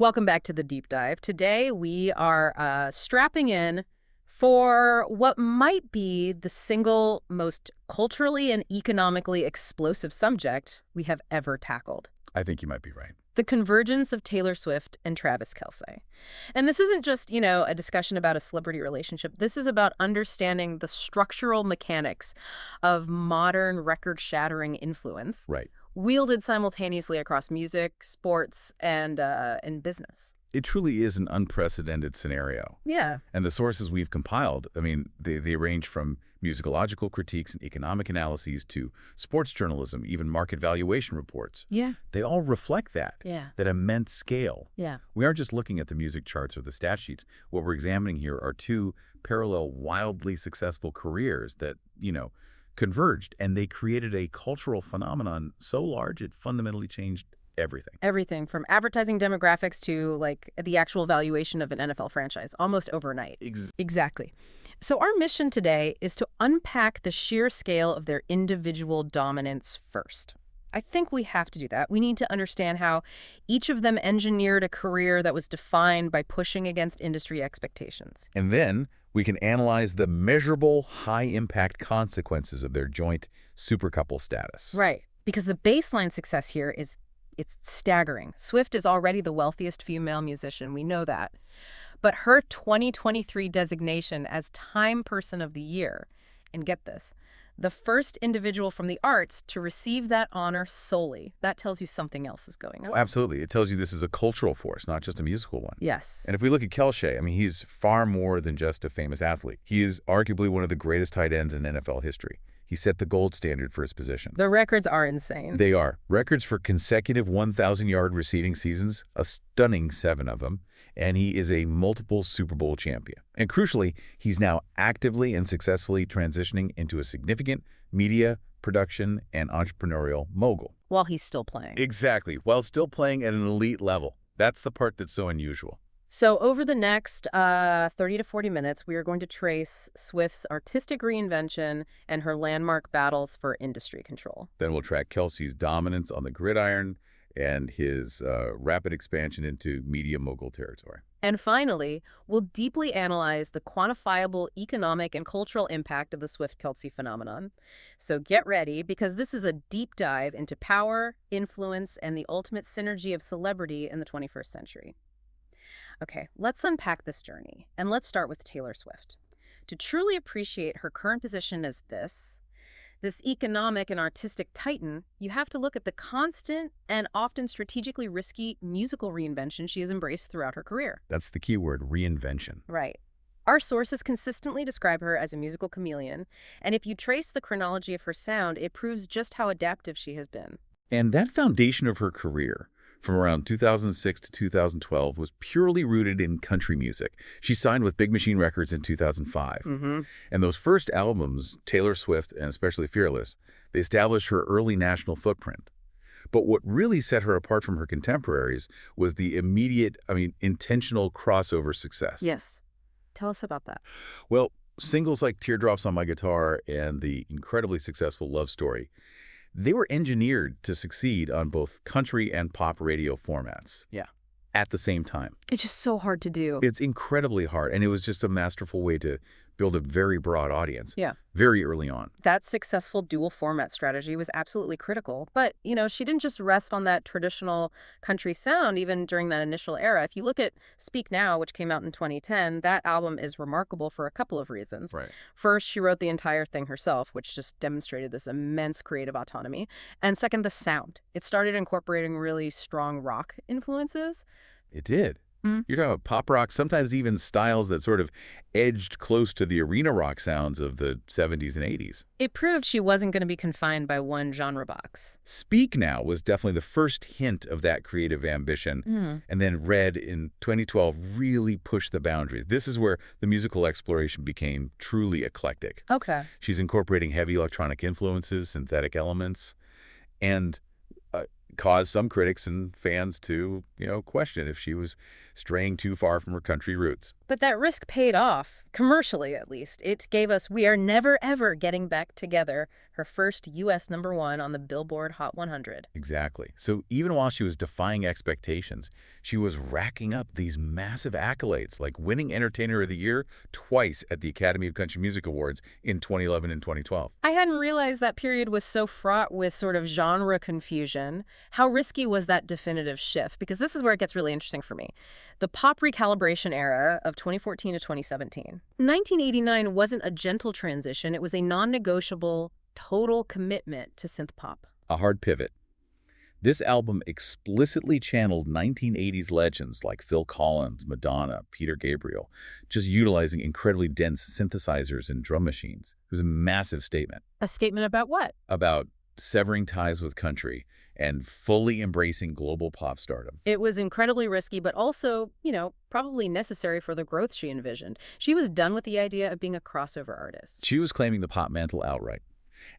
Welcome back to the deep dive. Today we are strapping in for what might be the single most culturally and economically explosive subject we have ever tackled. I think you might be right. The convergence of Taylor Swift and Travis Kelce. And this isn't just, a discussion about a celebrity relationship. This is about understanding the structural mechanics of modern record-shattering influence. Right. Wielded simultaneously across music, sports, and business. It truly is an unprecedented scenario. Yeah. And the sources we've compiled, they range from musicological critiques and economic analyses to sports journalism, even market valuation reports. Yeah. They all reflect that immense scale. Yeah. We aren't just looking at the music charts or the stat sheets. What we're examining here are two parallel, wildly successful careers that, converged, and they created a cultural phenomenon so large it fundamentally changed everything. Everything from advertising demographics to the actual valuation of an NFL franchise, almost overnight. Exactly. So our mission today is to unpack the sheer scale of their individual dominance first. I think we have to do that. We need to understand how each of them engineered a career that was defined by pushing against industry expectations. And then we can analyze the measurable, high-impact consequences of their joint supercouple status. Right. Because the baseline success here it's staggering. Swift is already the wealthiest female musician. We know that. But her 2023 designation as Time Person of the Year, and get this, the first individual from the arts to receive that honor solely, that tells you something else is going on. Oh, absolutely. It tells you this is a cultural force, not just a musical one. Yes. And if we look at Kelce, he's far more than just a famous athlete. He is arguably one of the greatest tight ends in NFL history. He set the gold standard for his position. The records are insane. They are. Records for consecutive 1,000-yard receiving seasons, a stunning 7 of them, and he is a multiple Super Bowl champion. And crucially, he's now actively and successfully transitioning into a significant media, production, and entrepreneurial mogul. While he's still playing. Exactly, while still playing at an elite level. That's the part that's so unusual. So over the next 30 to 40 minutes, we are going to trace Swift's artistic reinvention and her landmark battles for industry control. Then we'll track Kelce's dominance on the gridiron and his rapid expansion into media mogul territory. And finally, we'll deeply analyze the quantifiable economic and cultural impact of the Swift-Kelce phenomenon. So get ready, because this is a deep dive into power, influence, and the ultimate synergy of celebrity in the 21st century. Okay, let's unpack this journey, and let's start with Taylor Swift. To truly appreciate her current position as this economic and artistic titan, you have to look at the constant and often strategically risky musical reinvention she has embraced throughout her career. That's the key word, reinvention. Right. Our sources consistently describe her as a musical chameleon, and if you trace the chronology of her sound, it proves just how adaptive she has been. And that foundation of her career, from around 2006 to 2012, was purely rooted in country music. She signed with Big Machine Records in 2005. And those first albums, Taylor Swift and especially Fearless, they established her early national footprint. But what really set her apart from her contemporaries was the immediate, intentional crossover success. Yes. Tell us about that. Well, singles like Teardrops on My Guitar and the incredibly successful Love Story, they were engineered to succeed on both country and pop radio formats. Yeah. At the same time. It's just so hard to do. It's incredibly hard, and it was just a masterful way to build a very broad audience. Yeah. Very early on. That successful dual format strategy was absolutely critical. But, she didn't just rest on that traditional country sound even during that initial era. If you look at Speak Now, which came out in 2010, that album is remarkable for a couple of reasons. Right. First, she wrote the entire thing herself, which just demonstrated this immense creative autonomy. And second, the sound. It started incorporating really strong rock influences. It did. You're talking about pop rock, sometimes even styles that sort of edged close to the arena rock sounds of the 70s and 80s. It proved she wasn't going to be confined by one genre box. Speak Now was definitely the first hint of that creative ambition. And then Red in 2012 really pushed the boundaries. This is where the musical exploration became truly eclectic. Okay. She's incorporating heavy electronic influences, synthetic elements, and caused some critics and fans to, question if she was straying too far from her country roots. But that risk paid off, commercially at least. It gave us We Are Never Ever Getting Back Together, her first U.S. #1 on the Billboard Hot 100. Exactly. So even while she was defying expectations, she was racking up these massive accolades, like winning Entertainer of the Year twice at the Academy of Country Music Awards in 2011 and 2012. I hadn't realized that period was so fraught with sort of genre confusion. How risky was that definitive shift? Because this is where it gets really interesting for me. The pop recalibration era of 2014 to 2017. 1989 wasn't a gentle transition. It was a non-negotiable, total commitment to synth pop. A hard pivot. This album explicitly channeled 1980s legends like Phil Collins, Madonna, Peter Gabriel, just utilizing incredibly dense synthesizers and drum machines. It was a massive statement. A statement about what? About severing ties with country and fully embracing global pop stardom. It was incredibly risky, but also, probably necessary for the growth she envisioned. She was done with the idea of being a crossover artist. She was claiming the pop mantle outright.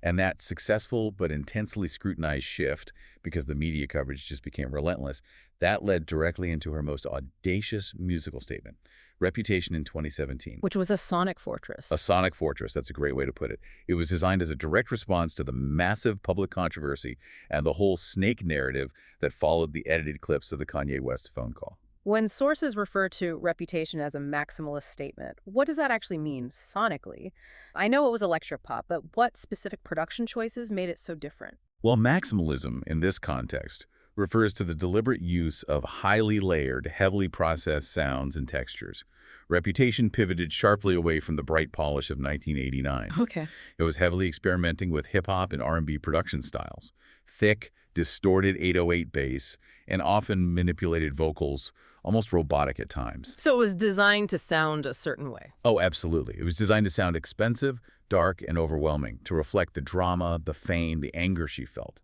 And that successful but intensely scrutinized shift, because the media coverage just became relentless, that led directly into her most audacious musical statement, Reputation in 2017. Which was a sonic fortress. A sonic fortress, that's a great way to put it. It was designed as a direct response to the massive public controversy and the whole snake narrative that followed the edited clips of the Kanye West phone call. When sources refer to Reputation as a maximalist statement, what does that actually mean sonically? I know it was electropop, but what specific production choices made it so different? Well, maximalism in this context refers to the deliberate use of highly layered, heavily processed sounds and textures. Reputation pivoted sharply away from the bright polish of 1989. Okay. It was heavily experimenting with hip-hop and R&B production styles. Thick, distorted 808 bass, and often manipulated vocals, almost robotic at times. So it was designed to sound a certain way. Oh, absolutely. It was designed to sound expensive, dark, and overwhelming, to reflect the drama, the fame, the anger she felt.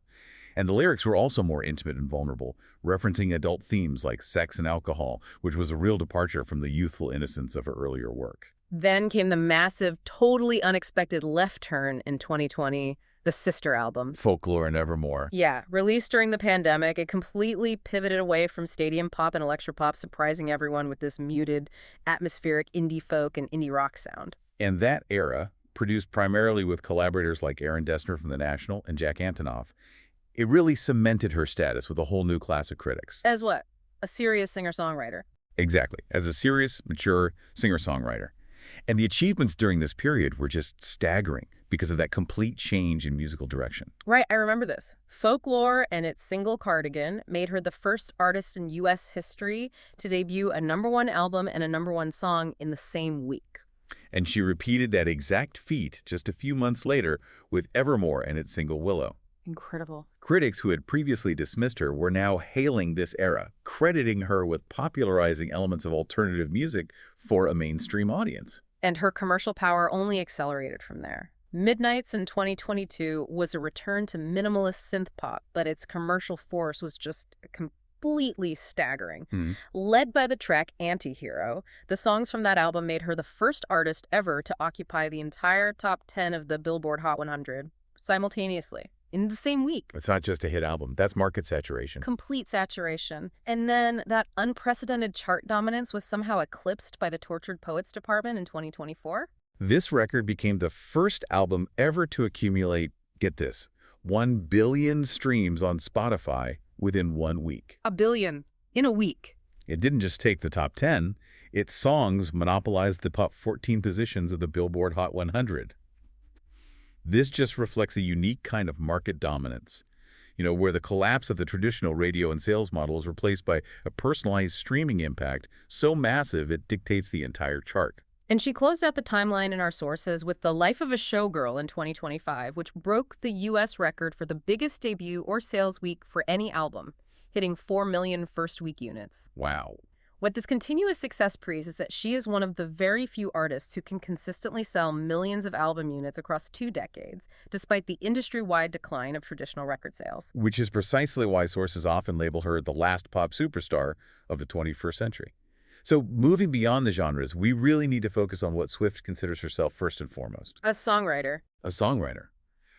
And the lyrics were also more intimate and vulnerable, referencing adult themes like sex and alcohol, which was a real departure from the youthful innocence of her earlier work. Then came the massive, totally unexpected left turn in 2020, the Sister album. Folklore and Evermore. Yeah, released during the pandemic, it completely pivoted away from stadium pop and electropop, surprising everyone with this muted, atmospheric indie folk and indie rock sound. And that era, produced primarily with collaborators like Aaron Dessner from The National and Jack Antonoff, it really cemented her status with a whole new class of critics. As what? A serious singer-songwriter. Exactly, as a serious, mature singer-songwriter. And the achievements during this period were just staggering because of that complete change in musical direction. Right, I remember this. Folklore and its single Cardigan made her the first artist in U.S. history to debut a #1 album and a #1 song in the same week. And she repeated that exact feat just a few months later with Evermore and its single Willow. Incredible. Critics who had previously dismissed her were now hailing this era, crediting her with popularizing elements of alternative music for a mainstream audience. And her commercial power only accelerated from there. Midnights in 2022 was a return to minimalist synth pop, but its commercial force was just completely staggering. Led by the track Anti-Hero, the songs from that album made her the first artist ever to occupy the entire top 10 of the Billboard Hot 100 simultaneously. In the same week. It's not just a hit album. That's market saturation. Complete saturation. And then that unprecedented chart dominance was somehow eclipsed by the Tortured Poets Department in 2024. This record became the first album ever to accumulate, get this, 1 billion streams on Spotify within 1 week. A billion in a week. It didn't just take the top 10. Its songs monopolized the top 14 positions of the Billboard Hot 100. This just reflects a unique kind of market dominance, where the collapse of the traditional radio and sales model is replaced by a personalized streaming impact so massive it dictates the entire chart. And she closed out the timeline in our sources with The Life of a Showgirl in 2025, which broke the U.S. record for the biggest debut or sales week for any album, hitting 4 million first-week units. Wow. What this continuous success proves is that she is one of the very few artists who can consistently sell millions of album units across 2 decades, despite the industry-wide decline of traditional record sales. Which is precisely why sources often label her the last pop superstar of the 21st century. So moving beyond the genres, we really need to focus on what Swift considers herself first and foremost. A songwriter. A songwriter.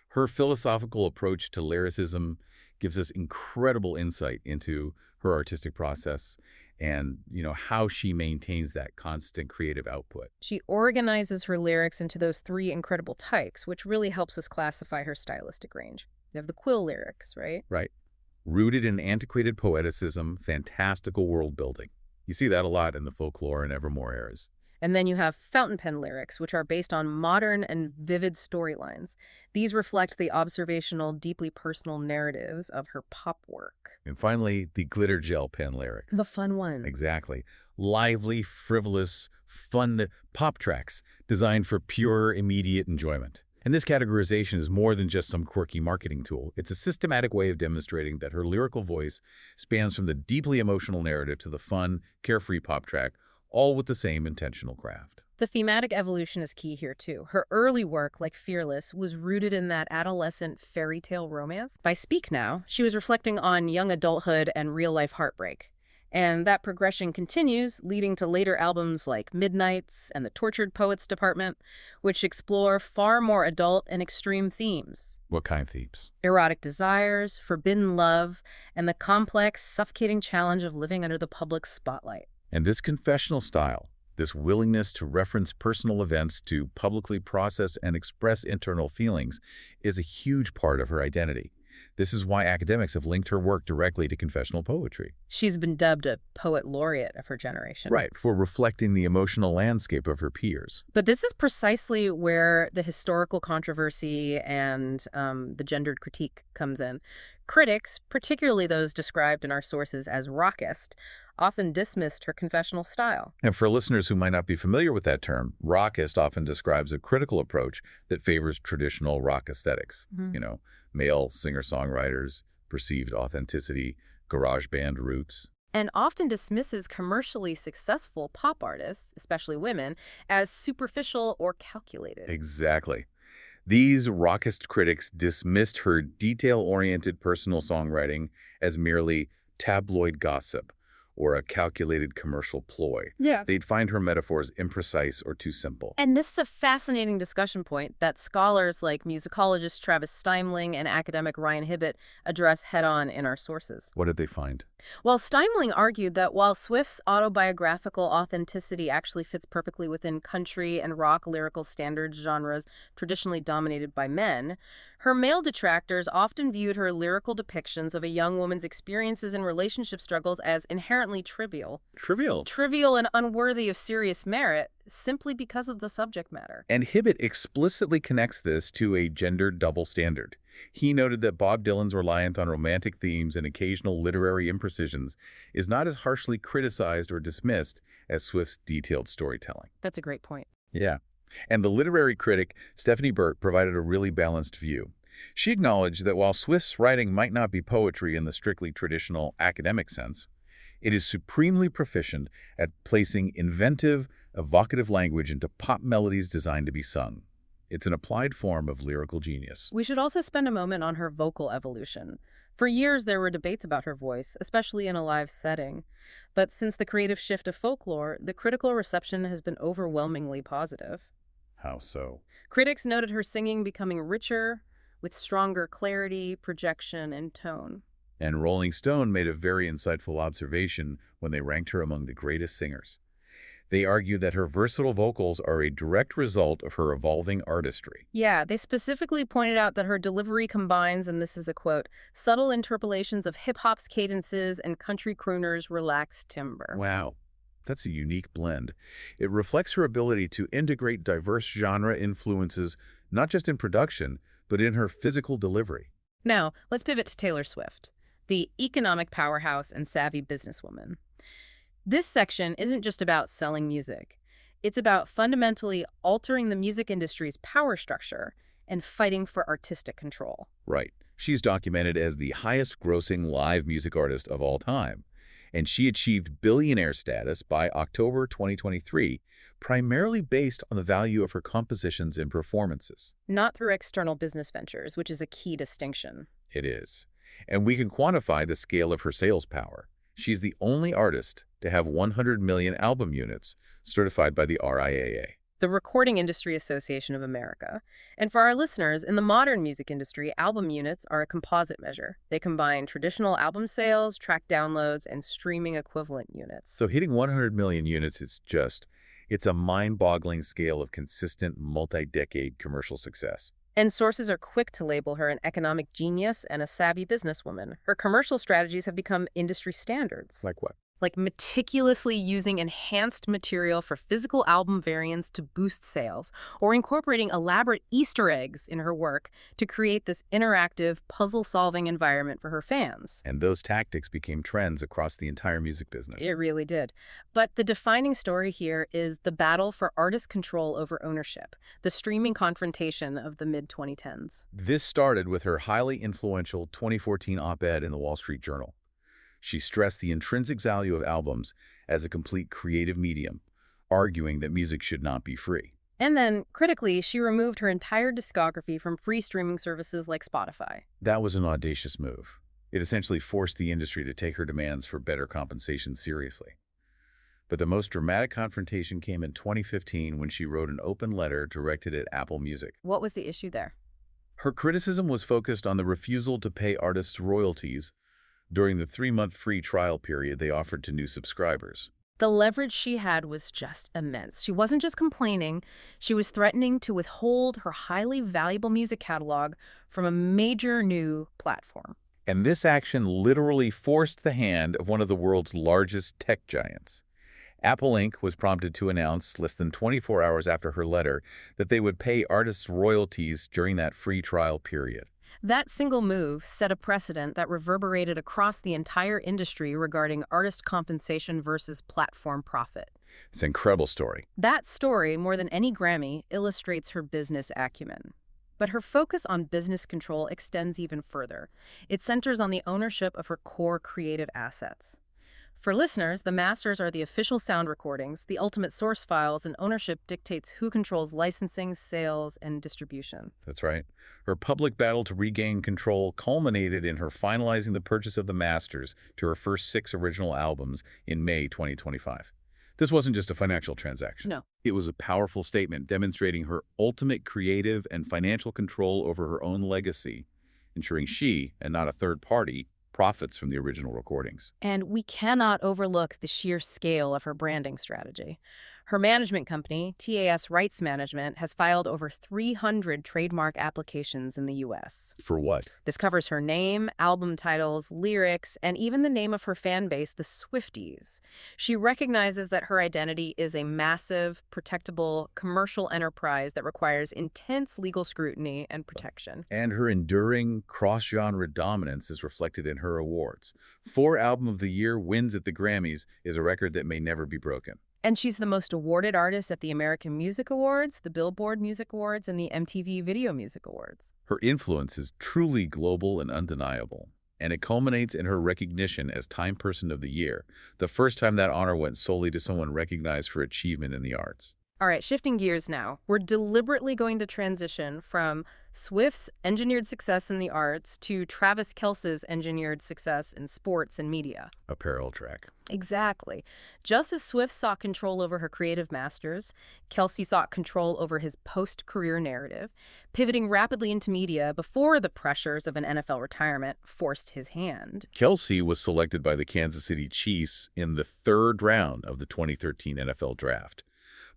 Her philosophical approach to lyricism gives us incredible insight into her artistic process and, how she maintains that constant creative output. She organizes her lyrics into those three incredible types, which really helps us classify her stylistic range. You have the quill lyrics, right? Right. Rooted in antiquated poeticism, fantastical world building. You see that a lot in the folklore and Evermore eras. And then you have fountain pen lyrics, which are based on modern and vivid storylines. These reflect the observational, deeply personal narratives of her pop work. And finally, the glitter gel pen lyrics. The fun one. Exactly. Lively, frivolous, fun pop tracks designed for pure, immediate enjoyment. And this categorization is more than just some quirky marketing tool. It's a systematic way of demonstrating that her lyrical voice spans from the deeply emotional narrative to the fun, carefree pop track, all with the same intentional craft. The thematic evolution is key here, too. Her early work, like Fearless, was rooted in that adolescent fairy tale romance. By Speak Now, she was reflecting on young adulthood and real-life heartbreak. And that progression continues, leading to later albums like Midnights and the Tortured Poets Department, which explore far more adult and extreme themes. What kind of themes? Erotic desires, forbidden love, and the complex, suffocating challenge of living under the public spotlight. And this confessional style, this willingness to reference personal events to publicly process and express internal feelings, is a huge part of her identity. This is why academics have linked her work directly to confessional poetry. She's been dubbed a poet laureate of her generation. Right, for reflecting the emotional landscape of her peers. But this is precisely where the historical controversy and the gendered critique comes in. Critics, particularly those described in our sources as rockist, often dismissed her confessional style. And for listeners who might not be familiar with that term, rockist often describes a critical approach that favors traditional rock aesthetics. Male singer-songwriters, perceived authenticity, garage band roots. And often dismisses commercially successful pop artists, especially women, as superficial or calculated. Exactly. These rockist critics dismissed her detail-oriented personal songwriting as merely tabloid gossip or a calculated commercial ploy. Yeah. They'd find her metaphors imprecise or too simple. And this is a fascinating discussion point that scholars like musicologist Travis Steimling and academic Ryan Hibbett address head-on in our sources. What did they find? Well, Steimling argued that while Swift's autobiographical authenticity actually fits perfectly within country and rock lyrical standards genres traditionally dominated by men, her male detractors often viewed her lyrical depictions of a young woman's experiences and relationship struggles as inherently trivial. Trivial. Trivial and unworthy of serious merit simply because of the subject matter. And Hibbett explicitly connects this to a gendered double standard. He noted that Bob Dylan's reliance on romantic themes and occasional literary imprecisions is not as harshly criticized or dismissed as Swift's detailed storytelling. That's a great point. Yeah. And the literary critic, Stephanie Burt, provided a really balanced view. She acknowledged that while Swift's writing might not be poetry in the strictly traditional academic sense, it is supremely proficient at placing inventive, evocative language into pop melodies designed to be sung. It's an applied form of lyrical genius. We should also spend a moment on her vocal evolution. For years, there were debates about her voice, especially in a live setting. But since the creative shift of folklore, the critical reception has been overwhelmingly positive. How so? Critics noted her singing becoming richer, with stronger clarity, projection, and tone. And Rolling Stone made a very insightful observation when they ranked her among the greatest singers. They argue that her versatile vocals are a direct result of her evolving artistry. Yeah, they specifically pointed out that her delivery combines, and this is a quote, subtle interpolations of hip-hop's cadences and country crooners' relaxed timbre. Wow, that's a unique blend. It reflects her ability to integrate diverse genre influences, not just in production, but in her physical delivery. Now, let's pivot to Taylor Swift, the economic powerhouse and savvy businesswoman. This section isn't just about selling music. It's about fundamentally altering the music industry's power structure and fighting for artistic control. Right. She's documented as the highest-grossing live music artist of all time, and she achieved billionaire status by October 2023, primarily based on the value of her compositions and performances. Not through external business ventures, which is a key distinction. It is. And we can quantify the scale of her sales power. She's the only artist to have 100 million album units certified by the RIAA. the Recording Industry Association of America. And for our listeners, in the modern music industry, album units are a composite measure. They combine traditional album sales, track downloads, and streaming equivalent units. So hitting 100 million units it's a mind-boggling scale of consistent multi-decade commercial success. And sources are quick to label her an economic genius and a savvy businesswoman. Her commercial strategies have become industry standards. Like what? Like meticulously using enhanced material for physical album variants to boost sales, or incorporating elaborate Easter eggs in her work to create this interactive, puzzle-solving environment for her fans. And those tactics became trends across the entire music business. It really did. But the defining story here is the battle for artist control over ownership, the streaming confrontation of the mid-2010s. This started with her highly influential 2014 op-ed in the Wall Street Journal. She stressed the intrinsic value of albums as a complete creative medium, arguing that music should not be free. And then, critically, she removed her entire discography from free streaming services like Spotify. That was an audacious move. It essentially forced the industry to take her demands for better compensation seriously. But the most dramatic confrontation came in 2015 when she wrote an open letter directed at Apple Music. What was the issue there? Her criticism was focused on the refusal to pay artists royalties during the 3-month free trial period they offered to new subscribers. The leverage she had was just immense. She wasn't just complaining, she was threatening to withhold her highly valuable music catalog from a major new platform. And this action literally forced the hand of one of the world's largest tech giants. Apple Inc. was prompted to announce, less than 24 hours after her letter, that they would pay artists royalties during that free trial period. That single move set a precedent that reverberated across the entire industry regarding artist compensation versus platform profit. It's an incredible story. That story, more than any Grammy, illustrates her business acumen. But her focus on business control extends even further. It centers on the ownership of her core creative assets. For listeners, the masters are the official sound recordings, the ultimate source files, and ownership dictates who controls licensing, sales, and distribution. That's right. Her public battle to regain control culminated in her finalizing the purchase of the masters to her first 6 original albums in May 2025. This wasn't just a financial transaction. No. It was a powerful statement demonstrating her ultimate creative and financial control over her own legacy, ensuring she, and not a third party, profits from the original recordings. And we cannot overlook the sheer scale of her branding strategy. Her management company, TAS Rights Management, has filed over 300 trademark applications in the U.S. For what? This covers her name, album titles, lyrics, and even the name of her fan base, the Swifties. She recognizes that her identity is a massive, protectable, commercial enterprise that requires intense legal scrutiny and protection. And her enduring cross-genre dominance is reflected in her awards. 4 Album of the Year wins at the Grammys is a record that may never be broken. And she's the most awarded artist at the American Music Awards, the Billboard Music Awards, and the MTV Video Music Awards. Her influence is truly global and undeniable, and it culminates in her recognition as Time Person of the Year, the first time that honor went solely to someone recognized for achievement in the arts. All right, shifting gears now. We're deliberately going to transition from Swift's engineered success in the arts to Travis Kelce's engineered success in sports and media. A parallel track. Exactly. Just as Swift sought control over her creative masters, Kelce sought control over his post-career narrative, pivoting rapidly into media before the pressures of an NFL retirement forced his hand. Kelce was selected by the Kansas City Chiefs in the 3rd round of the 2013 NFL Draft.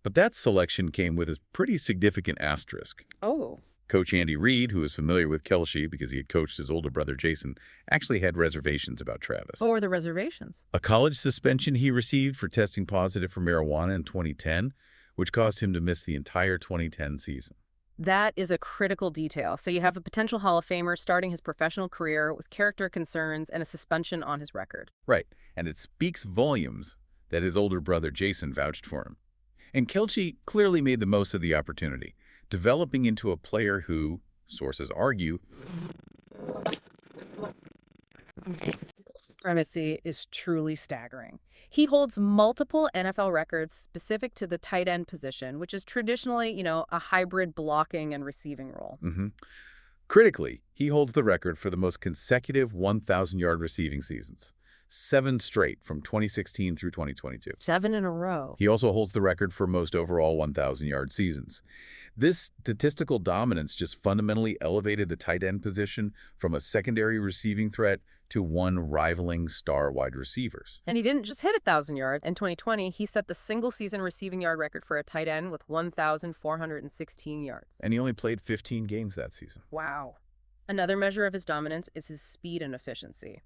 But that selection came with a pretty significant asterisk. Oh. Coach Andy Reid, who is familiar with Kelce because he had coached his older brother Jason, actually had reservations about Travis. What were the reservations? A college suspension he received for testing positive for marijuana in 2010, which caused him to miss the entire 2010 season. That is a critical detail. So you have a potential Hall of Famer starting his professional career with character concerns and a suspension on his record. Right, and it speaks volumes that his older brother Jason vouched for him. And Kelce clearly made the most of the opportunity, developing into a player who, sources argue, supremacy is truly staggering. He holds multiple NFL records specific to the tight end position, which is traditionally, a hybrid blocking and receiving role. Critically, he holds the record for the most consecutive 1,000-yard receiving seasons, 7 straight from 2016 through 2022. 7 in a row. He also holds the record for most overall 1,000-yard seasons. This statistical dominance just fundamentally elevated the tight end position from a secondary receiving threat to one rivaling star wide receivers. And he didn't just hit 1,000 yards. In 2020, he set the single-season receiving yard record for a tight end with 1,416 yards. And he only played 15 games that season. Wow. Another measure of his dominance is his speed and efficiency.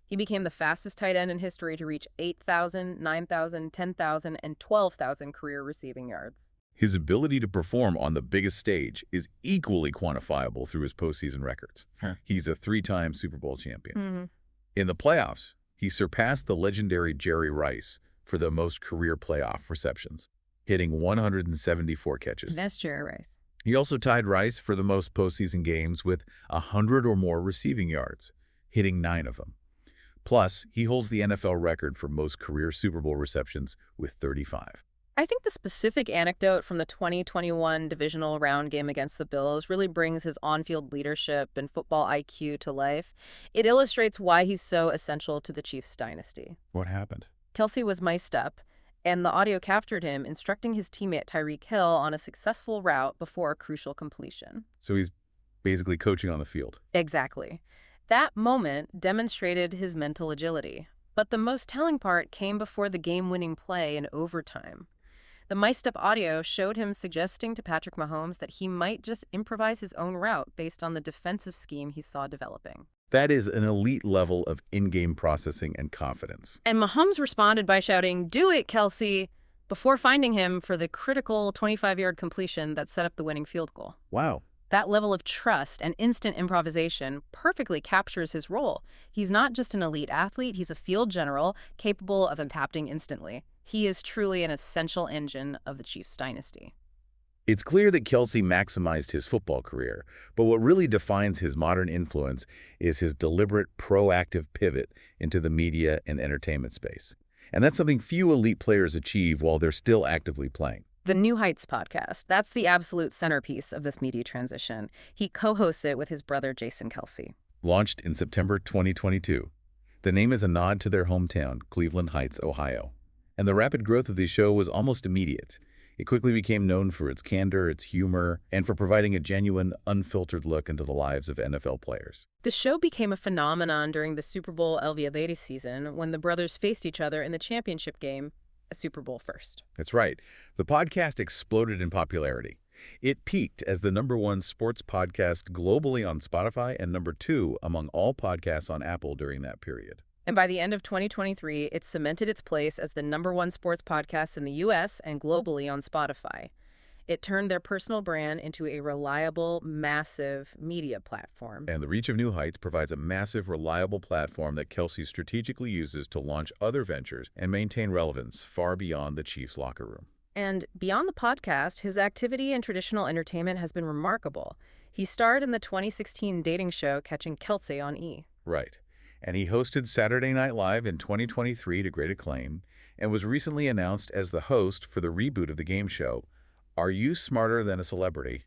He became the fastest tight end in history to reach 8,000, 9,000, 10,000, and 12,000 career receiving yards. His ability to perform on the biggest stage is equally quantifiable through his postseason records. He's a 3-time Super Bowl champion. In the playoffs, he surpassed the legendary Jerry Rice for the most career playoff receptions, hitting 174 catches. That's Jerry Rice. He also tied Rice for the most postseason games with 100 or more receiving yards, hitting 9 of them. Plus, he holds the NFL record for most career Super Bowl receptions with 35. I think the specific anecdote from the 2021 divisional round game against the Bills really brings his on-field leadership and football IQ to life. It illustrates why he's so essential to the Chiefs dynasty. What happened? Kelce was mic'd up, and the audio captured him instructing his teammate Tyreek Hill on a successful route before a crucial completion. So he's basically coaching on the field. Exactly. That moment demonstrated his mental agility. But the most telling part came before the game-winning play in overtime. The mic'd-up audio showed him suggesting to Patrick Mahomes that he might just improvise his own route based on the defensive scheme he saw developing. That is an elite level of in-game processing and confidence. And Mahomes responded by shouting, "Do it, Kelce," before finding him for the critical 25-yard completion that set up the winning field goal. Wow. That level of trust and instant improvisation perfectly captures his role. He's not just an elite athlete, he's a field general capable of impacting instantly. He is truly an essential engine of the Chiefs dynasty. It's clear that Kelce maximized his football career, but what really defines his modern influence is his deliberate, proactive pivot into the media and entertainment space. And that's something few elite players achieve while they're still actively playing. The New Heights podcast, that's the absolute centerpiece of this media transition. He co-hosts it with his brother, Jason Kelce. Launched in September 2022, the name is a nod to their hometown, Cleveland Heights, Ohio. And the rapid growth of the show was almost immediate. It quickly became known for its candor, its humor, and for providing a genuine, unfiltered look into the lives of NFL players. The show became a phenomenon during the Super Bowl El Violete season when the brothers faced each other in the championship game, a Super Bowl first. That's right. The podcast exploded in popularity. It peaked as the #1 sports podcast globally on Spotify and #2 among all podcasts on Apple during that period. And by the end of 2023, it cemented its place as the #1 sports podcast in the U.S. and globally on Spotify. It turned their personal brand into a reliable, massive media platform. And the reach of New Heights provides a massive, reliable platform that Kelce strategically uses to launch other ventures and maintain relevance far beyond the Chiefs' locker room. And beyond the podcast, his activity in traditional entertainment has been remarkable. He starred in the 2016 dating show Catching Kelce on E! Right. And he hosted Saturday Night Live in 2023 to great acclaim and was recently announced as the host for the reboot of the game show, Are You Smarter Than a Celebrity?,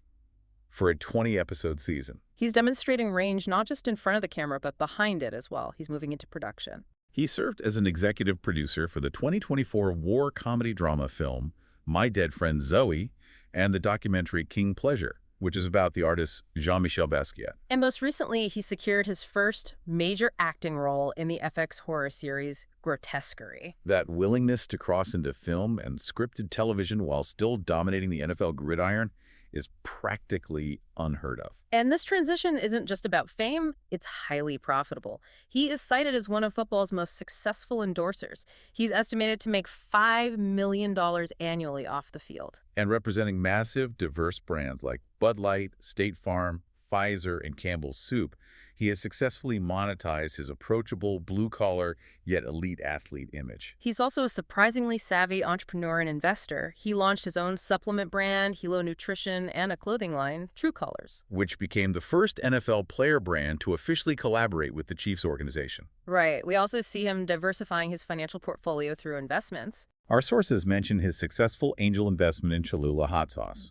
for a 20-episode season. He's demonstrating range not just in front of the camera, but behind it as well. He's moving into production. He served as an executive producer for the 2024 war comedy drama film My Dead Friend Zoe and the documentary King Pleasure, which is about the artist Jean-Michel Basquiat. And most recently, he secured his first major acting role in the FX horror series Grotesquerie. That willingness to cross into film and scripted television while still dominating the NFL gridiron is practically unheard of. And this transition isn't just about fame, it's highly profitable. He is cited as one of football's most successful endorsers. He's estimated to make $5 million annually off the field. And representing massive, diverse brands like Bud Light, State Farm, Pfizer, and Campbell's Soup, he has successfully monetized his approachable, blue-collar, yet elite athlete image. He's also a surprisingly savvy entrepreneur and investor. He launched his own supplement brand, Hilo Nutrition, and a clothing line, True Colors, which became the first NFL player brand to officially collaborate with the Chiefs organization. Right. We also see him diversifying his financial portfolio through investments. Our sources mention his successful angel investment in Cholula hot sauce.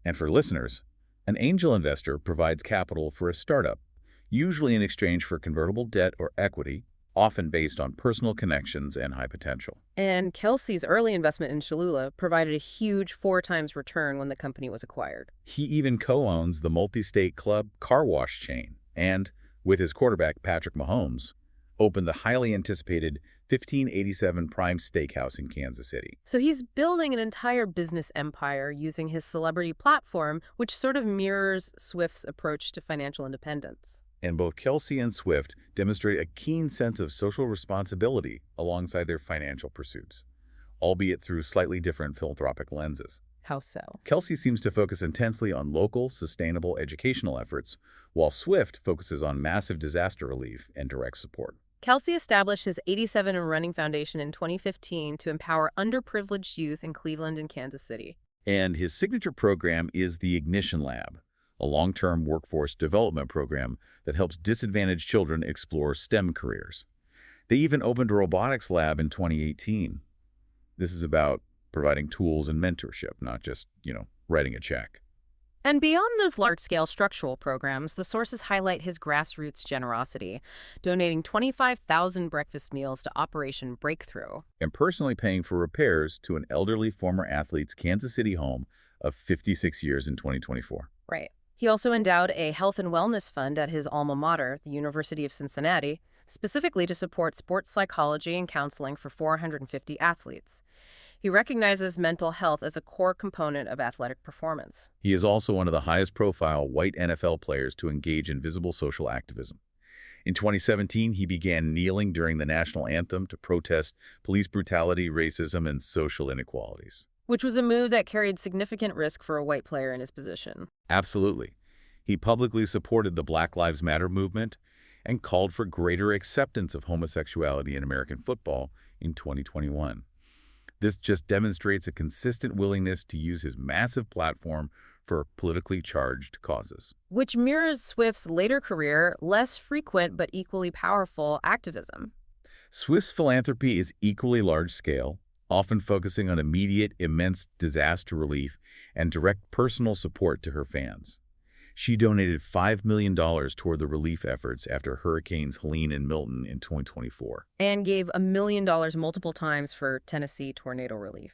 And for listeners, an angel investor provides capital for a startup, usually in exchange for convertible debt or equity, often based on personal connections and high potential. And Kelsey's early investment in Cholula provided a huge 4 times return when the company was acquired. He even co-owns the multi-state club car wash chain and, with his quarterback Patrick Mahomes, opened the highly anticipated 1587 Prime Steakhouse in Kansas City. So he's building an entire business empire using his celebrity platform, which sort of mirrors Swift's approach to financial independence. And both Kelce and Swift demonstrate a keen sense of social responsibility alongside their financial pursuits, albeit through slightly different philanthropic lenses. How so? Kelce seems to focus intensely on local, sustainable educational efforts, while Swift focuses on massive disaster relief and direct support. Kelce established his 87 and Running Foundation in 2015 to empower underprivileged youth in Cleveland and Kansas City. And his signature program is the Ignition Lab, a long-term workforce development program that helps disadvantaged children explore STEM careers. They even opened a robotics lab in 2018. This is about providing tools and mentorship, not just, writing a check. And beyond those large-scale structural programs, the sources highlight his grassroots generosity, donating 25,000 breakfast meals to Operation Breakthrough. And personally paying for repairs to an elderly former athlete's Kansas City home of 56 years in 2024. Right. He also endowed a health and wellness fund at his alma mater, the University of Cincinnati, specifically to support sports psychology and counseling for 450 athletes. He recognizes mental health as a core component of athletic performance. He is also one of the highest-profile white NFL players to engage in visible social activism. In 2017, he began kneeling during the national anthem to protest police brutality, racism, and social inequalities. Which was a move that carried significant risk for a white player in his position. Absolutely. He publicly supported the Black Lives Matter movement and called for greater acceptance of homosexuality in American football in 2021. This just demonstrates a consistent willingness to use his massive platform for politically charged causes. Which mirrors Swift's later career, less frequent but equally powerful activism. Swift's philanthropy is equally large-scale, often focusing on immediate, immense disaster relief and direct personal support to her fans. She donated $5 million toward the relief efforts after Hurricanes Helene and Milton in 2024. And gave $1 million multiple times for Tennessee tornado relief.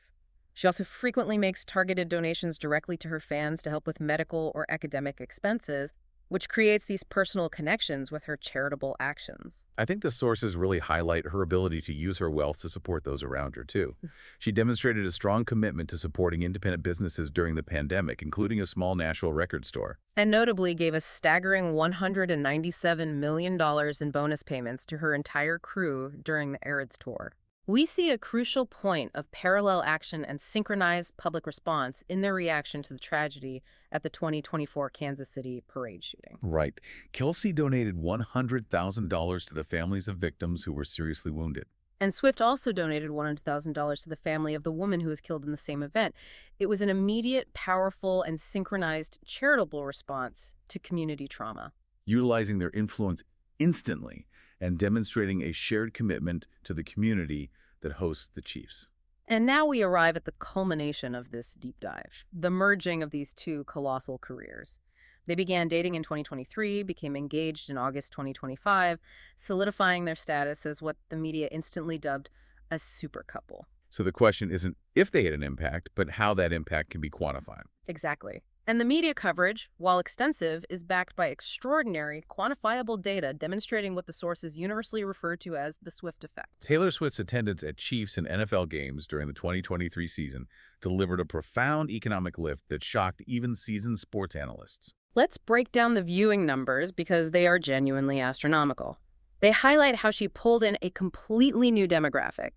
She also frequently makes targeted donations directly to her fans to help with medical or academic expenses, which creates these personal connections with her charitable actions. I think the sources really highlight her ability to use her wealth to support those around her, too. She demonstrated a strong commitment to supporting independent businesses during the pandemic, including a small Nashville record store. And notably gave a staggering $197 million in bonus payments to her entire crew during the Eras tour. We see a crucial point of parallel action and synchronized public response in their reaction to the tragedy at the 2024 Kansas City parade shooting. Right. Kelce donated $100,000 to the families of victims who were seriously wounded. And Swift also donated $100,000 to the family of the woman who was killed in the same event. It was an immediate, powerful, and synchronized charitable response to community trauma. Utilizing their influence instantly and demonstrating a shared commitment to the community that hosts the Chiefs. And now we arrive at the culmination of this deep dive, the merging of these two colossal careers. They began dating in 2023, became engaged in August 2025, solidifying their status as what the media instantly dubbed a supercouple. So the question isn't if they had an impact, but how that impact can be quantified. Exactly. And the media coverage, while extensive, is backed by extraordinary, quantifiable data demonstrating what the sources universally refer to as the Swift effect. Taylor Swift's attendance at Chiefs and NFL games during the 2023 season delivered a profound economic lift that shocked even seasoned sports analysts. Let's break down the viewing numbers because they are genuinely astronomical. They highlight how she pulled in a completely new demographic.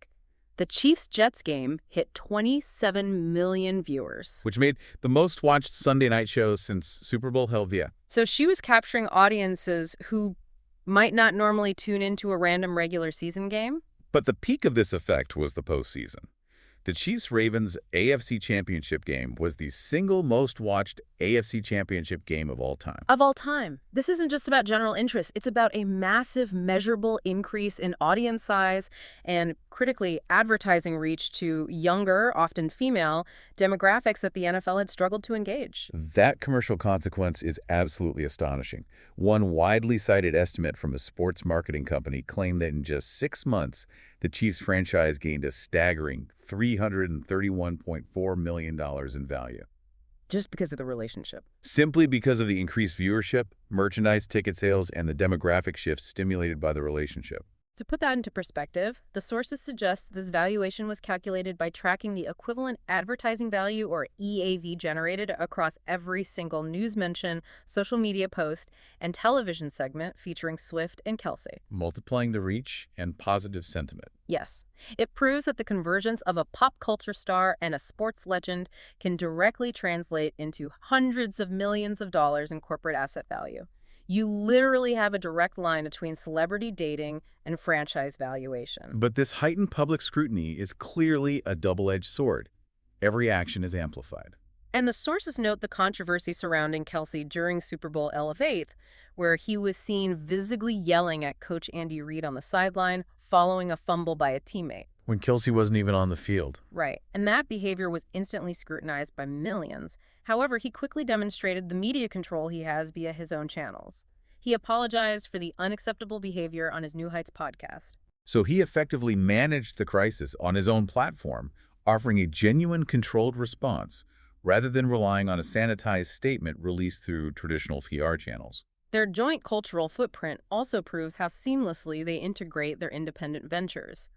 The Chiefs-Jets game hit 27 million viewers, Which made the most watched Sunday night show since Super Bowl Hell Yeah. So she was capturing audiences who might not normally tune into a random regular season game. But the peak of this effect was the postseason. The Chiefs-Ravens AFC Championship game was the single most watched AFC Championship game of all time. Of all time. This isn't just about general interest. It's about a massive, measurable increase in audience size and, critically, advertising reach to younger, often female, demographics that the NFL had struggled to engage. That commercial consequence is absolutely astonishing. One widely cited estimate from a sports marketing company claimed that in just 6 months, the Chiefs franchise gained a staggering $331.4 million in value. Just because of the relationship. Simply because of the increased viewership, merchandise, ticket sales, and the demographic shifts stimulated by the relationship. To put that into perspective, the sources suggest this valuation was calculated by tracking the equivalent advertising value, or EAV, generated across every single news mention, social media post, and television segment featuring Swift and Kelce. Multiplying the reach and positive sentiment. Yes, it proves that the convergence of a pop culture star and a sports legend can directly translate into hundreds of millions of dollars in corporate asset value. You literally have a direct line between celebrity dating and franchise valuation. But this heightened public scrutiny is clearly a double-edged sword. Every action is amplified. And the sources note the controversy surrounding Kelce during Super Bowl XVIII, where he was seen visibly yelling at Coach Andy Reid on the sideline following a fumble by a teammate. When Kelce wasn't even on the field. Right, and that behavior was instantly scrutinized by millions. However, he quickly demonstrated the media control he has via his own channels. He apologized for the unacceptable behavior on his New Heights podcast. So he effectively managed the crisis on his own platform, offering a genuine controlled response, rather than relying on a sanitized statement released through traditional PR channels. Their joint cultural footprint also proves how seamlessly they integrate their independent ventures.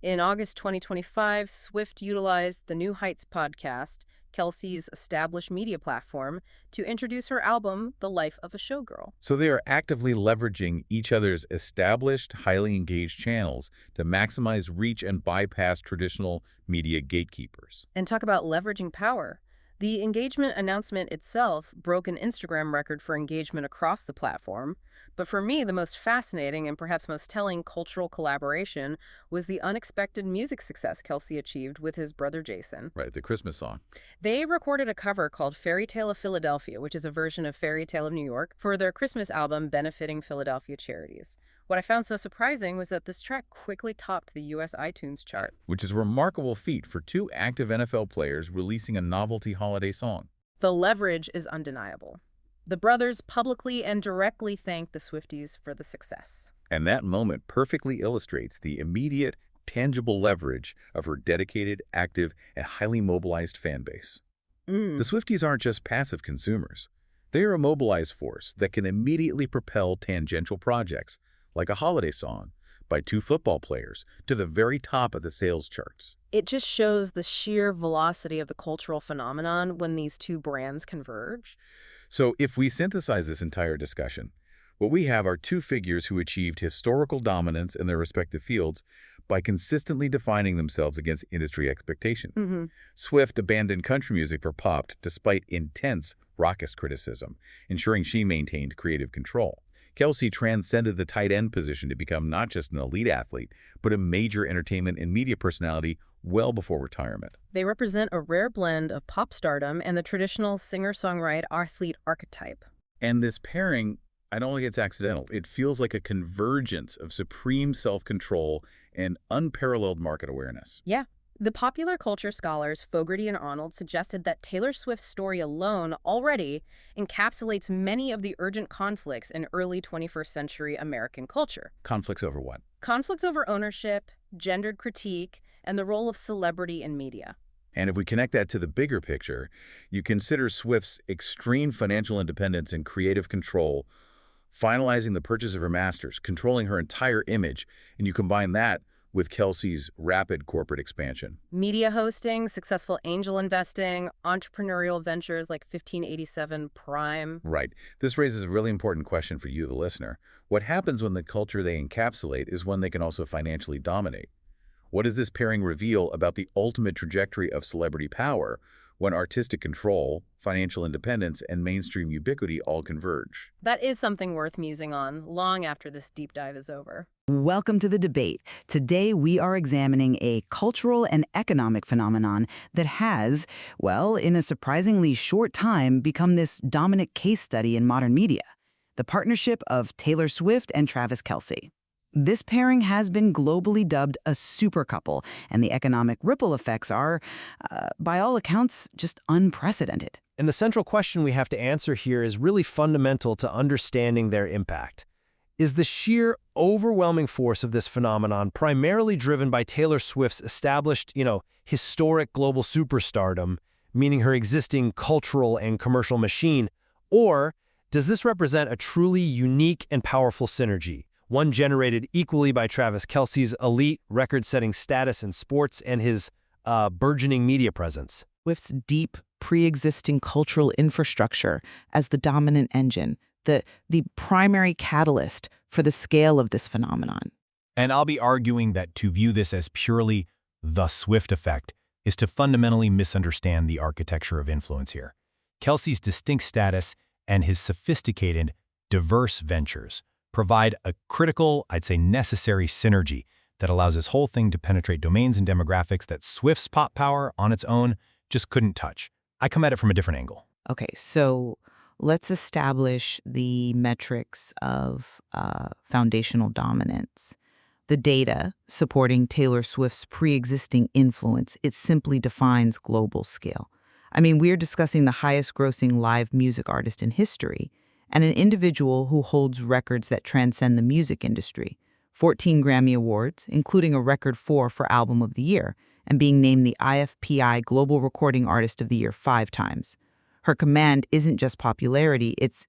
In August 2025, Swift utilized the New Heights podcast, Kelce's established media platform, to introduce her album, The Life of a Showgirl. So they are actively leveraging each other's established, highly engaged channels to maximize reach and bypass traditional media gatekeepers. And talk about leveraging power. The engagement announcement itself broke an Instagram record for engagement across the platform, but for me, the most fascinating and perhaps most telling cultural collaboration was the unexpected music success Kelce achieved with his brother Jason. Right, the Christmas song. They recorded a cover called Fairy Tale of Philadelphia, which is a version of Fairy Tale of New York, for their Christmas album benefiting Philadelphia charities. What I found so surprising was that this track quickly topped the U.S. iTunes chart. Which is a remarkable feat for two active NFL players releasing a novelty holiday song. The leverage is undeniable. The brothers publicly and directly thanked the Swifties for the success. And that moment perfectly illustrates the immediate, tangible leverage of her dedicated, active, and highly mobilized fan base. The Swifties aren't just passive consumers. They are a mobilized force that can immediately propel tangential projects, like a holiday song, by two football players, to the very top of the sales charts. It just shows the sheer velocity of the cultural phenomenon when these two brands converge. So if we synthesize this entire discussion, what we have are two figures who achieved historical dominance in their respective fields by consistently defining themselves against industry expectation. Swift abandoned country music for pop despite intense raucous criticism, ensuring she maintained creative control. Kelce transcended the tight end position to become not just an elite athlete, but a major entertainment and media personality well before retirement. They represent a rare blend of pop stardom and the traditional singer-songwriter athlete archetype. And this pairing, I don't think it's accidental. It feels like a convergence of supreme self-control and unparalleled market awareness. Yeah. The popular culture scholars Fogarty and Arnold suggested that Taylor Swift's story alone already encapsulates many of the urgent conflicts in early 21st century American culture. Conflicts over what? Conflicts over ownership, gendered critique, and the role of celebrity in media. And if we connect that to the bigger picture, you consider Swift's extreme financial independence and creative control, finalizing the purchase of her masters, controlling her entire image, and you combine that with Kelce's rapid corporate expansion. Media hosting, successful angel investing, entrepreneurial ventures like 1587 Prime. Right. This raises a really important question for you, the listener. What happens when the culture they encapsulate is one they can also financially dominate? What does this pairing reveal about the ultimate trajectory of celebrity power when artistic control, financial independence, and mainstream ubiquity all converge. That is something worth musing on long after this deep dive is over. Welcome to the debate. Today we are examining a cultural and economic phenomenon that has, well, in a surprisingly short time, become this dominant case study in modern media: the partnership of Taylor Swift and Travis Kelce. This pairing has been globally dubbed a supercouple, and the economic ripple effects are, by all accounts, just unprecedented. And the central question we have to answer here is really fundamental to understanding their impact. Is the sheer overwhelming force of this phenomenon primarily driven by Taylor Swift's established, historic global superstardom, meaning her existing cultural and commercial machine, or does this represent a truly unique and powerful synergy, one generated equally by Travis Kelce's elite record-setting status in sports and his burgeoning media presence? Swift's deep, pre-existing cultural infrastructure as the dominant engine, the primary catalyst for the scale of this phenomenon. And I'll be arguing that to view this as purely the Swift effect is to fundamentally misunderstand the architecture of influence here. Kelce's distinct status and his sophisticated, diverse ventures provide a critical, I'd say necessary synergy that allows this whole thing to penetrate domains and demographics that Swift's pop power on its own just couldn't touch. I come at it from a different angle. Okay, so let's establish the metrics of foundational dominance. The data supporting Taylor Swift's pre-existing influence, it simply defines global scale. I mean, we're discussing the highest-grossing live music artist in history and an individual who holds records that transcend the music industry: 14 Grammy Awards, including a record 4 for Album of the Year, and being named the IFPI Global Recording Artist of the Year 5 times. Her command isn't just popularity, it's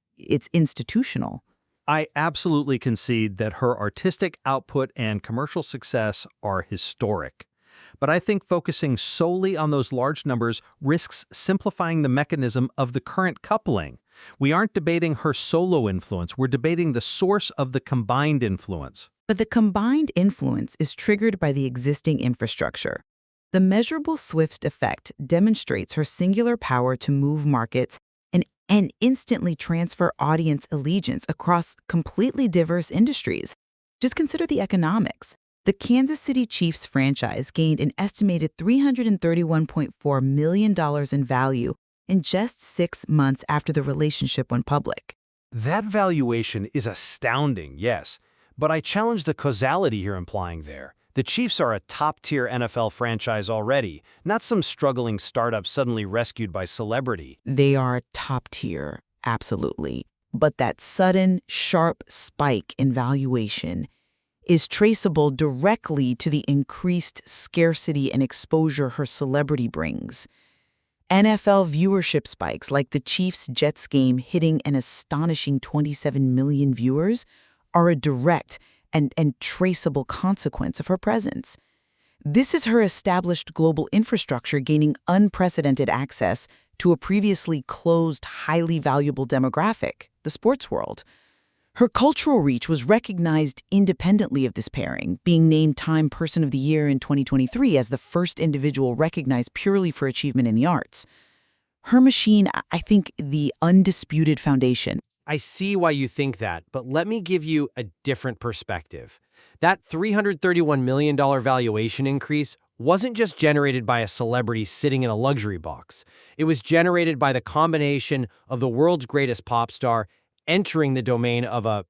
institutional. I absolutely concede that her artistic output and commercial success are historic. But I think focusing solely on those large numbers risks simplifying the mechanism of the current coupling. We aren't debating her solo influence, we're debating the source of the combined influence. But the combined influence is triggered by the existing infrastructure. The measurable Swift effect demonstrates her singular power to move markets and instantly transfer audience allegiance across completely diverse industries. Just consider the economics. The Kansas City Chiefs franchise gained an estimated $331.4 million in value in just 6 months after the relationship went public. That valuation is astounding, yes, but I challenge the causality you're implying there. The Chiefs are a top-tier NFL franchise already, not some struggling startup suddenly rescued by celebrity. They are top tier, absolutely. But that sudden, sharp spike in valuation is traceable directly to the increased scarcity and exposure her celebrity brings. NFL viewership spikes, like the Chiefs-Jets game hitting an astonishing 27 million viewers, are a direct and traceable consequence of her presence. This is her established global infrastructure gaining unprecedented access to a previously closed, highly valuable demographic, the sports world. Her cultural reach was recognized independently of this pairing, being named Time Person of the Year in 2023 as the first individual recognized purely for achievement in the arts. Her machine, I think, the undisputed foundation. I see why you think that, but let me give you a different perspective. That $331 million valuation increase wasn't just generated by a celebrity sitting in a luxury box. It was generated by the combination of the world's greatest pop star entering the domain of a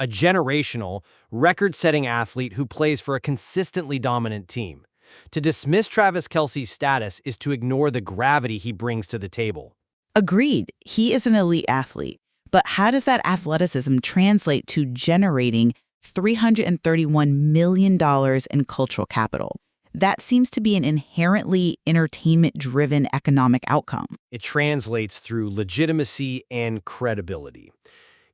generational, record-setting athlete who plays for a consistently dominant team. To dismiss Travis Kelce's status is to ignore the gravity he brings to the table. Agreed, he is an elite athlete. But how does that athleticism translate to generating $331 million in cultural capital? That seems to be an inherently entertainment-driven economic outcome. It translates through legitimacy and credibility.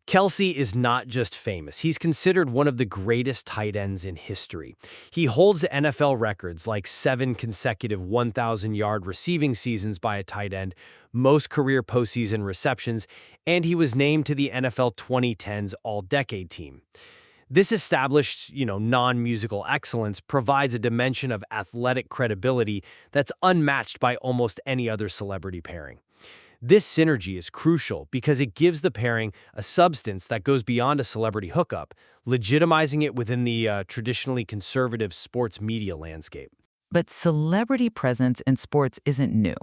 Kelce is not just famous. He's considered one of the greatest tight ends in history. He holds NFL records like 7 consecutive 1,000-yard receiving seasons by a tight end, most career postseason receptions, and he was named to the NFL 2010's All-Decade team. This established, non-musical excellence provides a dimension of athletic credibility that's unmatched by almost any other celebrity pairing. This synergy is crucial because it gives the pairing a substance that goes beyond a celebrity hookup, legitimizing it within the traditionally conservative sports media landscape. But celebrity presence in sports isn't new.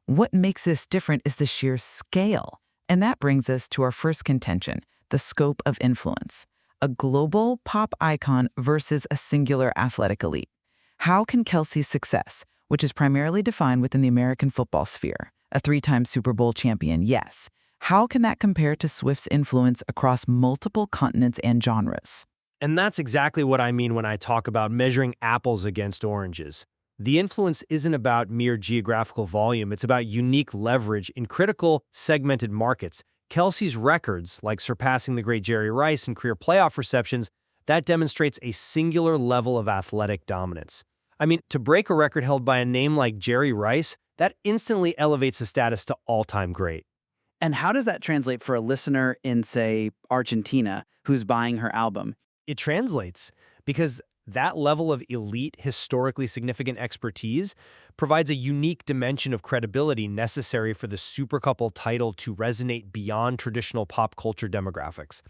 What makes this different is the sheer scale. And that brings us to our first contention, the scope of influence. A global pop icon versus a singular athletic elite. How can Kelce's success, which is primarily defined within the American football sphere, a 3-time Super Bowl champion, yes, how can that compare to Swift's influence across multiple continents and genres? And that's exactly what I mean when I talk about measuring apples against oranges. The influence isn't about mere geographical volume, it's about unique leverage in critical, segmented markets. Kelce's records, like surpassing the great Jerry Rice in career playoff receptions, that demonstrates a singular level of athletic dominance. I mean, to break a record held by a name like Jerry Rice, that instantly elevates the status to all-time great. And how does that translate for a listener in, say, Argentina who's buying her album? It translates because that level of elite, historically significant expertise provides a unique dimension of credibility necessary for the supercouple title to resonate beyond traditional pop culture demographics.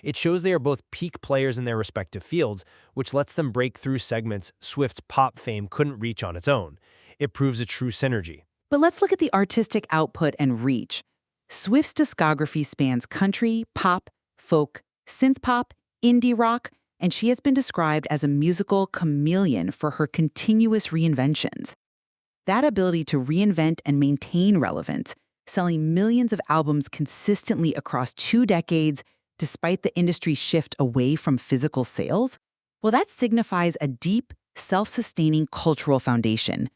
It shows they are both peak players in their respective fields, which lets them break through segments Swift's pop fame couldn't reach on its own. It proves a true synergy. But let's look at the artistic output and reach. Swift's discography spans country, pop, folk, synth pop, indie rock, and she has been described as a musical chameleon for her continuous reinventions. That ability to reinvent and maintain relevance, selling millions of albums consistently across 2 decades despite the industry's shift away from physical sales, well, that signifies a deep, self-sustaining cultural foundation.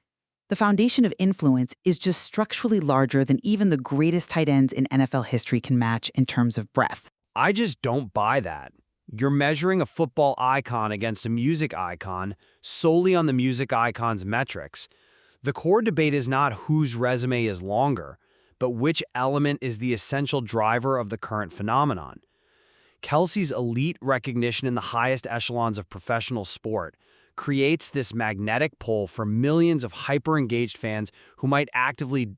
The foundation of influence is just structurally larger than even the greatest tight ends in NFL history can match in terms of breadth. I just don't buy that. You're measuring a football icon against a music icon solely on the music icon's metrics. The core debate is not whose resume is longer, but which element is the essential driver of the current phenomenon. Kelce's elite recognition in the highest echelons of professional sport creates this magnetic pull for millions of hyper-engaged fans who might actively,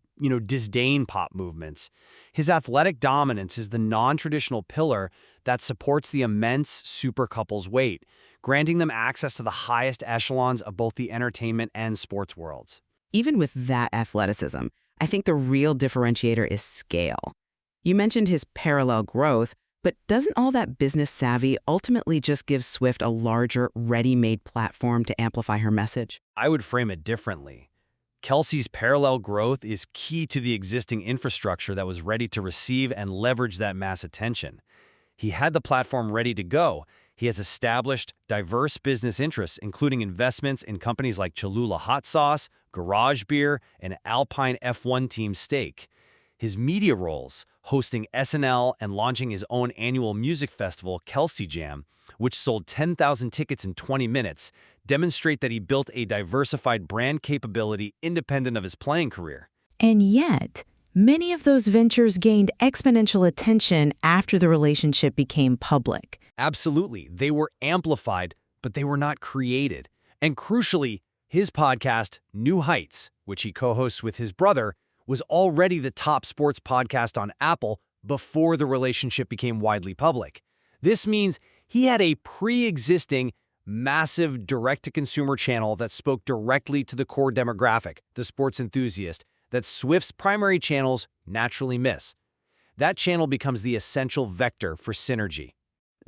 disdain pop movements. His athletic dominance is the non-traditional pillar that supports the immense supercouple's weight, granting them access to the highest echelons of both the entertainment and sports worlds. Even with that athleticism, I think the real differentiator is scale. You mentioned his parallel growth, but doesn't all that business savvy ultimately just give Swift a larger, ready-made platform to amplify her message? I would frame it differently. Kelce's parallel growth is key to the existing infrastructure that was ready to receive and leverage that mass attention. He had the platform ready to go. He has established diverse business interests, including investments in companies like Cholula Hot Sauce, Garage Beer, and Alpine F1 Team Steak. His media roles, hosting SNL and launching his own annual music festival, Kelce Jam, which sold 10,000 tickets in 20 minutes, demonstrate that he built a diversified brand capability independent of his playing career. And yet, many of those ventures gained exponential attention after the relationship became public. Absolutely. They were amplified, but they were not created. And crucially, his podcast, New Heights, which he co-hosts with his brother, was already the top sports podcast on Apple before the relationship became widely public. This means he had a pre-existing, massive direct-to-consumer channel that spoke directly to the core demographic, the sports enthusiast, that Swift's primary channels naturally miss. That channel becomes the essential vector for synergy.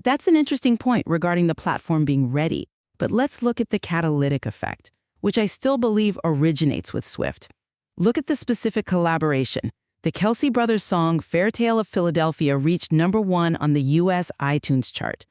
That's an interesting point regarding the platform being ready, but let's look at the catalytic effect, which I still believe originates with Swift. Look at the specific collaboration. The Kelce Brothers song Fair Tale of Philadelphia reached #1 on the U.S. iTunes chart.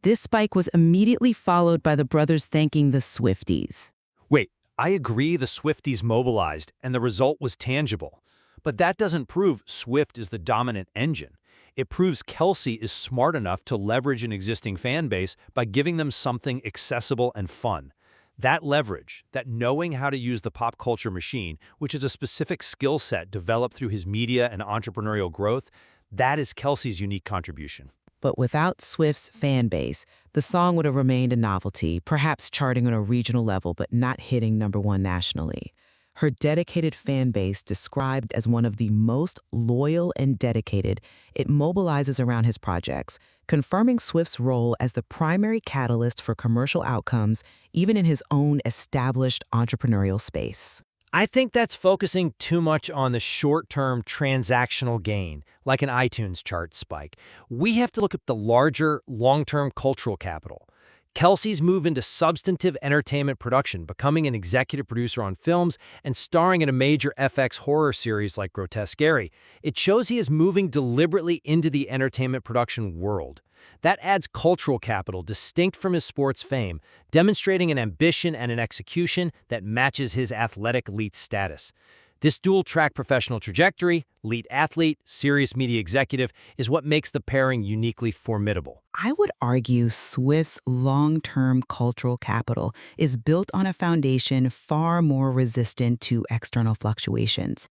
This spike was immediately followed by the brothers thanking the Swifties. Wait, I agree the Swifties mobilized, and the result was tangible. But that doesn't prove Swift is the dominant engine. It proves Kelce is smart enough to leverage an existing fan base by giving them something accessible and fun. That leverage, that knowing how to use the pop culture machine, which is a specific skill set developed through his media and entrepreneurial growth, that is Kelce's unique contribution. But without Swift's fan base, the song would have remained a novelty, perhaps charting on a regional level but not hitting #1 nationally. Her dedicated fan base, described as one of the most loyal and dedicated, it mobilizes around his projects, confirming Swift's role as the primary catalyst for commercial outcomes, even in his own established entrepreneurial space. I think that's focusing too much on the short-term transactional gain, like an iTunes chart spike. We have to look at the larger, long-term cultural capital. Kelce's move into substantive entertainment production, becoming an executive producer on films and starring in a major FX horror series like Grotesque Gary, it shows he is moving deliberately into the entertainment production world. That adds cultural capital distinct from his sports fame, demonstrating an ambition and an execution that matches his athletic elite status. This dual-track professional trajectory, elite athlete, serious media executive, is what makes the pairing uniquely formidable. I would argue Swift's long-term cultural capital is built on a foundation far more resistant to external fluctuations.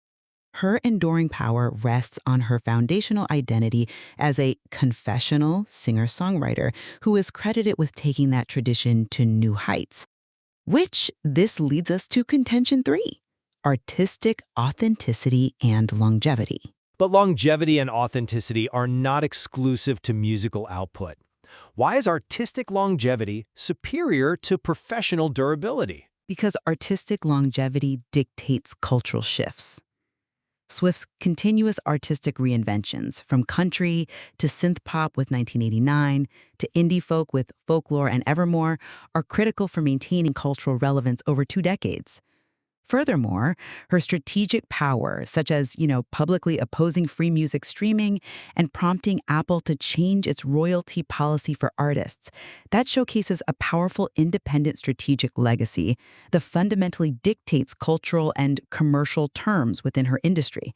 Her enduring power rests on her foundational identity as a confessional singer-songwriter who is credited with taking that tradition to new heights. Which this leads us to contention 3. Artistic authenticity and longevity. But longevity and authenticity are not exclusive to musical output. Why is artistic longevity superior to professional durability? Because artistic longevity dictates cultural shifts. Swift's continuous artistic reinventions, from country to synth pop with 1989 to indie folk with Folklore and Evermore, are critical for maintaining cultural relevance over 2 decades. Furthermore, her strategic power, such as, publicly opposing free music streaming and prompting Apple to change its royalty policy for artists, that showcases a powerful independent strategic legacy that fundamentally dictates cultural and commercial terms within her industry.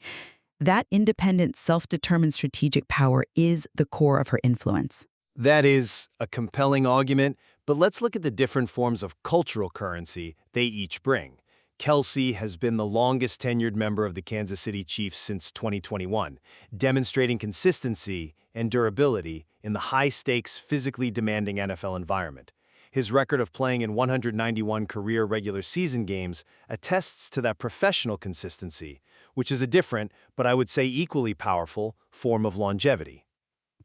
That independent, self-determined strategic power is the core of her influence. That is a compelling argument, but let's look at the different forms of cultural currency they each bring. Kelce has been the longest-tenured member of the Kansas City Chiefs since 2021, demonstrating consistency and durability in the high-stakes, physically demanding NFL environment. His record of playing in 191 career regular season games attests to that professional consistency, which is a different, but I would say equally powerful, form of longevity.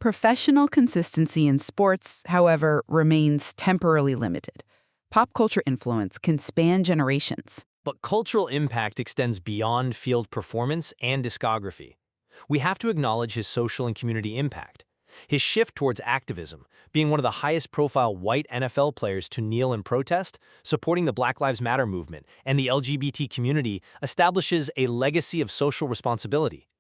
Professional consistency in sports, however, remains temporarily limited. Pop culture influence can span generations. But cultural impact extends beyond field performance and discography. We have to acknowledge his social and community impact. His shift towards activism, being one of the highest-profile white NFL players to kneel in protest, supporting the Black Lives Matter movement, and the LGBT community, establishes a legacy of social responsibility.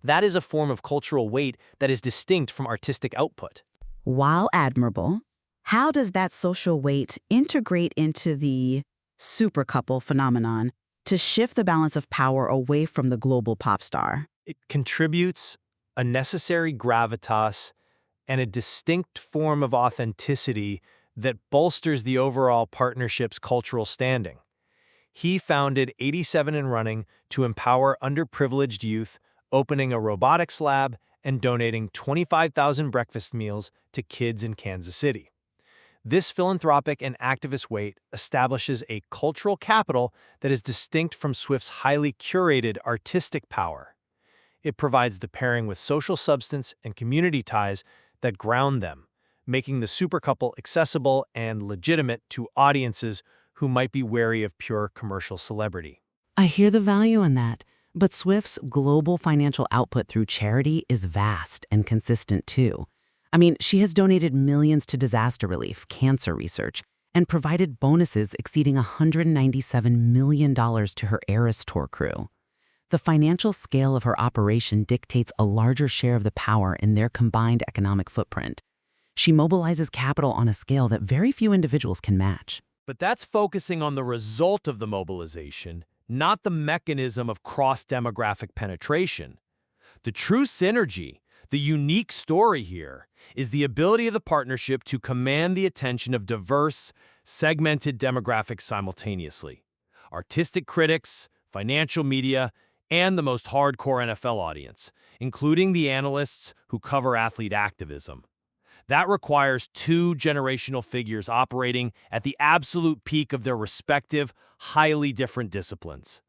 That is a form of cultural weight that is distinct from artistic output. While admirable, how does that social weight integrate into the supercouple phenomenon to shift the balance of power away from the global pop star? It contributes a necessary gravitas and a distinct form of authenticity that bolsters the overall partnership's cultural standing. He founded 87 and Running to empower underprivileged youth, opening a robotics lab and donating 25,000 breakfast meals to kids in Kansas City. This philanthropic and activist weight establishes a cultural capital that is distinct from Swift's highly curated artistic power. It provides the pairing with social substance and community ties that ground them, making the supercouple accessible and legitimate to audiences who might be wary of pure commercial celebrity. I hear the value in that, but Swift's global financial output through charity is vast and consistent too. She has donated millions to disaster relief, cancer research, and provided bonuses exceeding $197 million to her Eras Tour crew. The financial scale of her operation dictates a larger share of the power in their combined economic footprint. She mobilizes capital on a scale that very few individuals can match. But that's focusing on the result of the mobilization, not the mechanism of cross-demographic penetration. The true synergy, the unique story here, is the ability of the partnership to command the attention of diverse, segmented demographics simultaneously. Artistic critics, financial media, and the most hardcore NFL audience, including the analysts who cover athlete activism. That requires two generational figures operating at the absolute peak of their respective, highly different disciplines.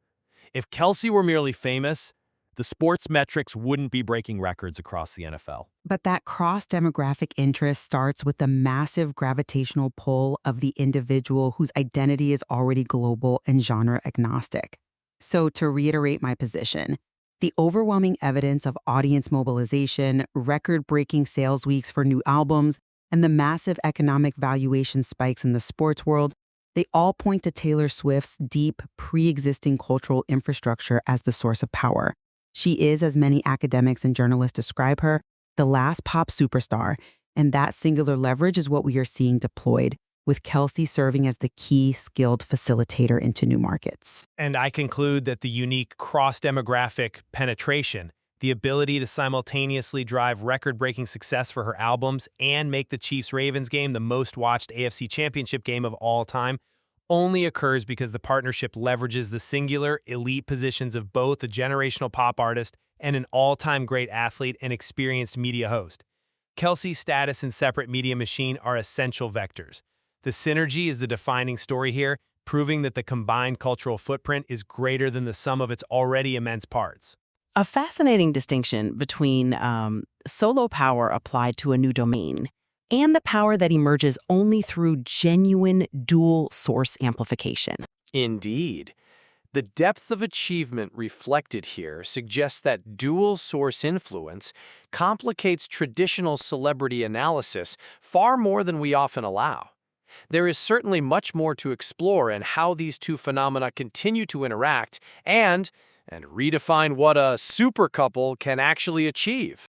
If Kelce were merely famous, the sports metrics wouldn't be breaking records across the NFL. But that cross-demographic interest starts with the massive gravitational pull of the individual whose identity is already global and genre agnostic. So to reiterate my position, the overwhelming evidence of audience mobilization, record-breaking sales weeks for new albums, and the massive economic valuation spikes in the sports world, they all point to Taylor Swift's deep, pre-existing cultural infrastructure as the source of power. She is, as many academics and journalists describe her, the last pop superstar, and that singular leverage is what we are seeing deployed, with Kelce serving as the key skilled facilitator into new markets. And I conclude that the unique cross-demographic penetration, the ability to simultaneously drive record-breaking success for her albums and make the Chiefs-Ravens game the most-watched AFC Championship game of all time, only occurs because the partnership leverages the singular, elite positions of both a generational pop artist and an all-time great athlete and experienced media host. Kelce's status and separate media machine are essential vectors. The synergy is the defining story here, proving that the combined cultural footprint is greater than the sum of its already immense parts. A fascinating distinction between solo power applied to a new domain and the power that emerges only through genuine dual-source amplification. Indeed. The depth of achievement reflected here suggests that dual-source influence complicates traditional celebrity analysis far more than we often allow. There is certainly much more to explore in how these two phenomena continue to interact and redefine what a supercouple can actually achieve.